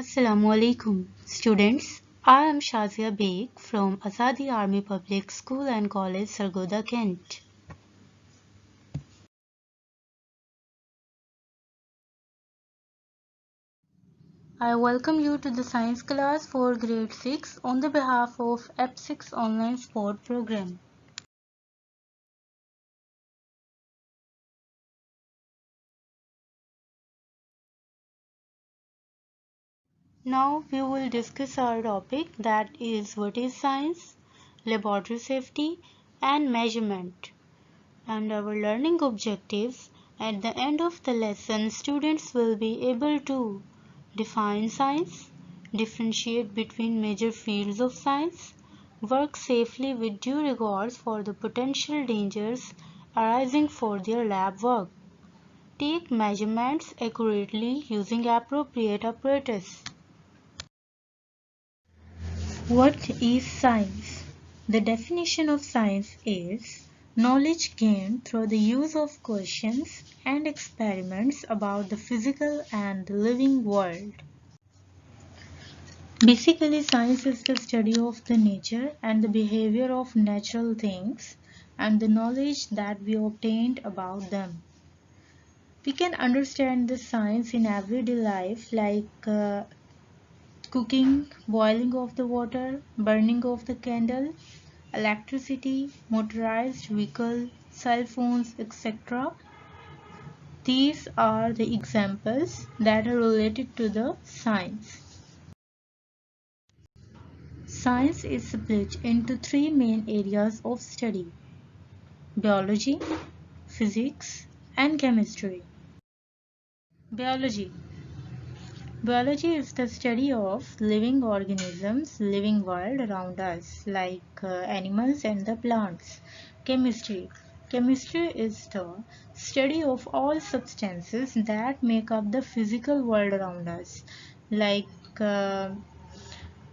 Assalamu alaikum, students. I am Shazia Beg from Azadi Army Public School and College, Sargodha, Kent. I welcome you to the science class for grade 6 on the behalf of EP6 online sport program. Now we will discuss our topic, that is what is science, laboratory safety and measurement, and our learning objectives. At the end of the lesson, students will be able to define science, differentiate between major fields of science, work safely with due regards for the potential dangers arising for their lab work, take measurements accurately using appropriate apparatus. What is science? The definition of science is knowledge gained through the use of questions and experiments about the physical and the living world. Basically, science is the study of the nature and the behavior of natural things and the knowledge that we obtained about them. We can understand the science in everyday life like cooking, boiling of the water, burning of the candle, electricity, motorized vehicle, cell phones, etc. These are the examples that are related to the science. Science is split into three main areas of study: biology, physics, and chemistry. Biology. Biology is the study of living organisms, living world around us, like animals and the plants. Chemistry. Chemistry is the study of all substances that make up the physical world around us, like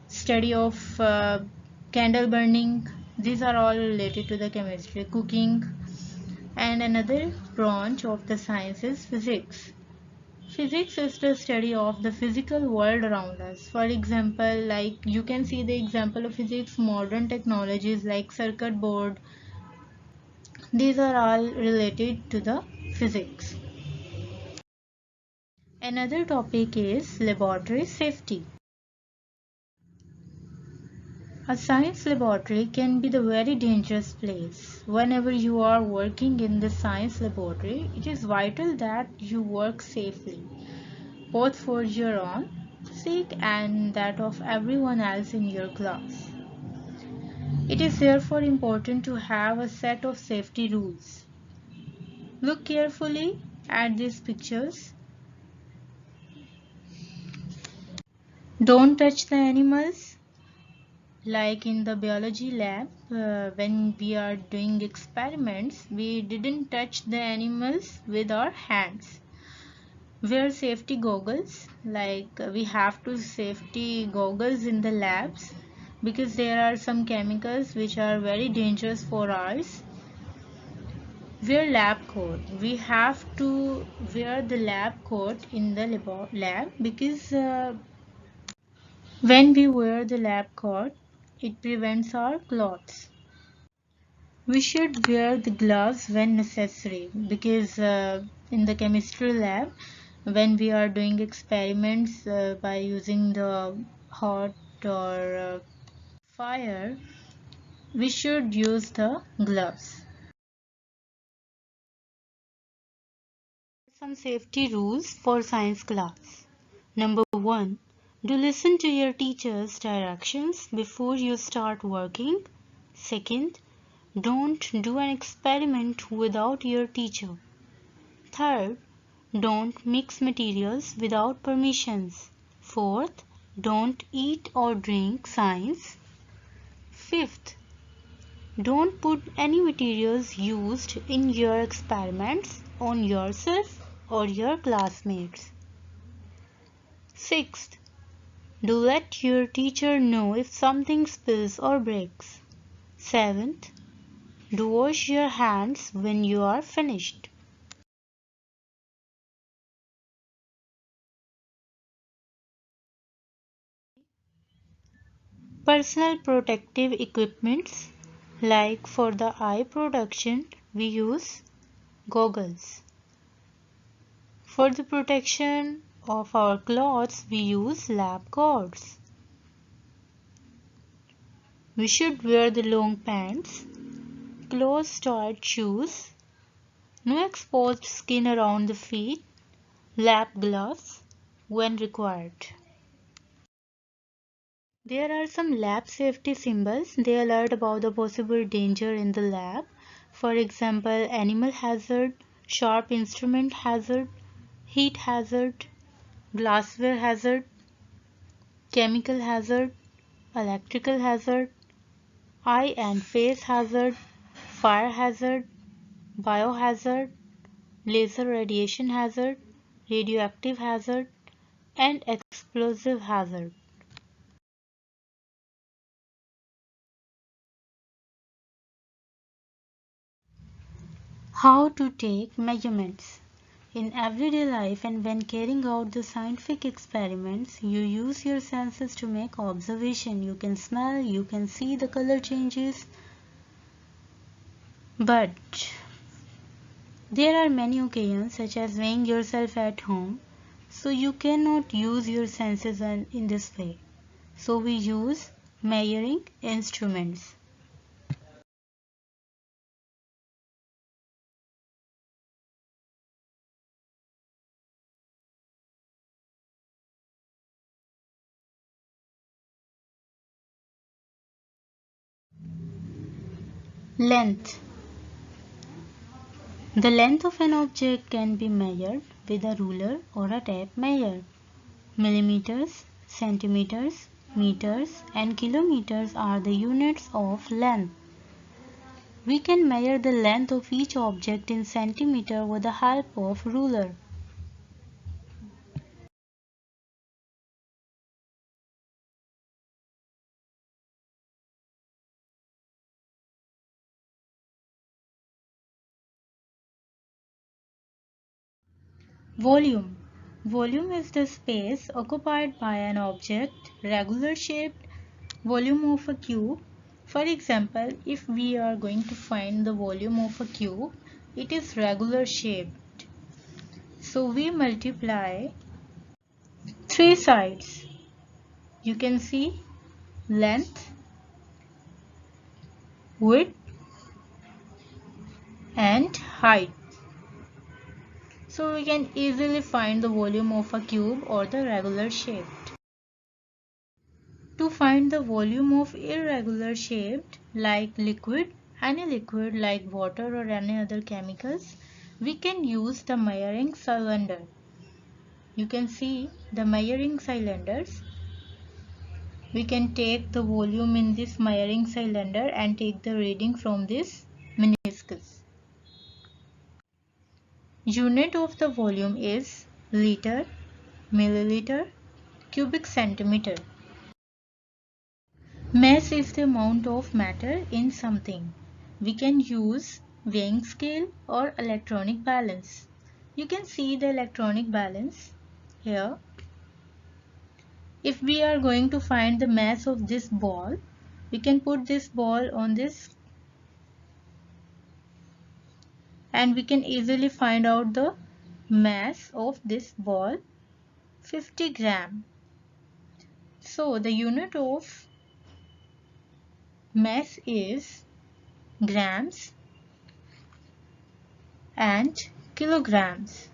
study of candle burning. These are all related to the chemistry. Cooking. And another branch of the science is physics. Physics is the study of the physical world around us. For example, like you can see the example of physics, modern technologies like circuit board. These are all related to the physics. Another topic is laboratory safety. A science laboratory can be the very dangerous place. Whenever you are working in the science laboratory, it is vital that you work safely, both for your own sake and that of everyone else in your class. It is therefore important to have a set of safety rules. Look carefully at these pictures. Don't touch the animals. Like in the biology lab, when we are doing experiments, we didn't touch the animals with our hands. Wear safety goggles, like we have to safety goggles in the labs because there are some chemicals which are very dangerous for us. Wear lab coat. We have to wear the lab coat in the lab because when we wear the lab coat, it prevents our clothes. We should wear the gloves when necessary because in the chemistry lab, when we are doing experiments by using the hot or fire, we should use the gloves. Some safety rules for science class. Number 1. Do listen to your teacher's directions before you start working. Second, don't do an experiment without your teacher. Third, don't mix materials without permissions. Fourth, don't eat or drink science. Fifth, don't put any materials used in your experiments on yourself or your classmates. Sixth, do let your teacher know if something spills or breaks. Seventh, do wash your hands when you are finished. Personal protective equipments, like for the eye protection we use goggles. For the protection of our clothes we use lab coats. We should wear the long pants, closed-toed shoes, no exposed skin around the feet, lab gloves when required. There are some lab safety symbols. They alert about the possible danger in the lab. For example, animal hazard, sharp instrument hazard, heat hazard, glassware hazard, chemical hazard, electrical hazard, eye and face hazard, fire hazard, biohazard, laser radiation hazard, radioactive hazard, and explosive hazard. How to take measurements. In everyday life and when carrying out the scientific experiments, you use your senses to make observation. You can smell, you can see the color changes. But there are many occasions such as weighing yourself at home, so you cannot use your senses in this way. So we use measuring instruments. Length. The length of an object can be measured with a ruler or a tape measure. Millimeters, centimeters, meters, and kilometers are the units of length. We can measure the length of each object in centimeter with the help of ruler. Volume. Volume is the space occupied by an object, regular shaped volume of a cube. For example, if we are going to find the volume of a cube, it is regular shaped. So we multiply three sides. You can see length, width, and height. So we can easily find the volume of a cube or the regular shape. To find the volume of irregular shaped like liquid, any liquid like water or any other chemicals, we can use the measuring cylinder. You can see the measuring cylinders. We can take the volume in this measuring cylinder and take the reading from this meniscus. Unit of the volume is liter, milliliter, cubic centimeter. Mass is the amount of matter in something. We can use weighing scale or electronic balance. You can see the electronic balance here. If we are going to find the mass of this ball, we can put this ball on this and we can easily find out the mass of this ball, 50 gram. So the unit of mass is grams and kilograms.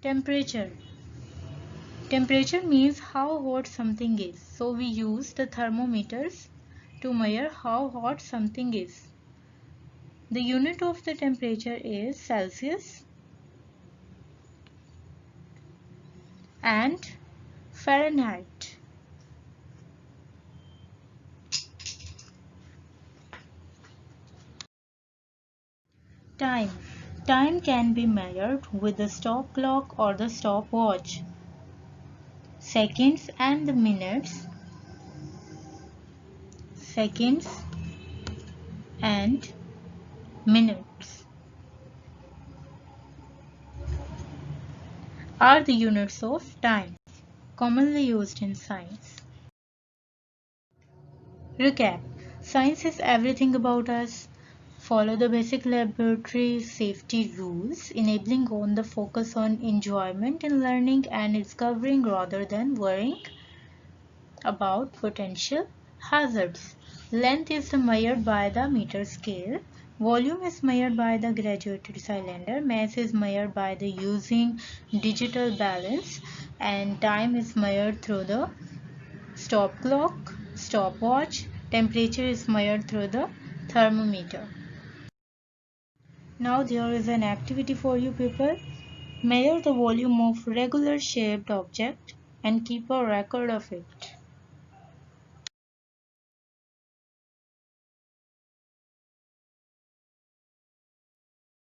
Temperature. Temperature means how hot something is. So we use the thermometers to measure how hot something is. The unit of the temperature is Celsius and Fahrenheit. Time. Time can be measured with the stop clock or the stopwatch. Seconds and the minutes. Seconds and minutes are the units of time. commonly used in science. Recap. Science is everything about us. Follow the basic laboratory safety rules, enabling on the focus on enjoyment in learning and discovering rather than worrying about potential hazards. Length is measured by the meter scale. Volume is measured by the graduated cylinder. Mass is measured by the using digital balance, and time is measured through the stop clock, stopwatch. Temperature is measured through the thermometer. Now there is an activity for you people. Measure the volume of regular shaped object and keep a record of it.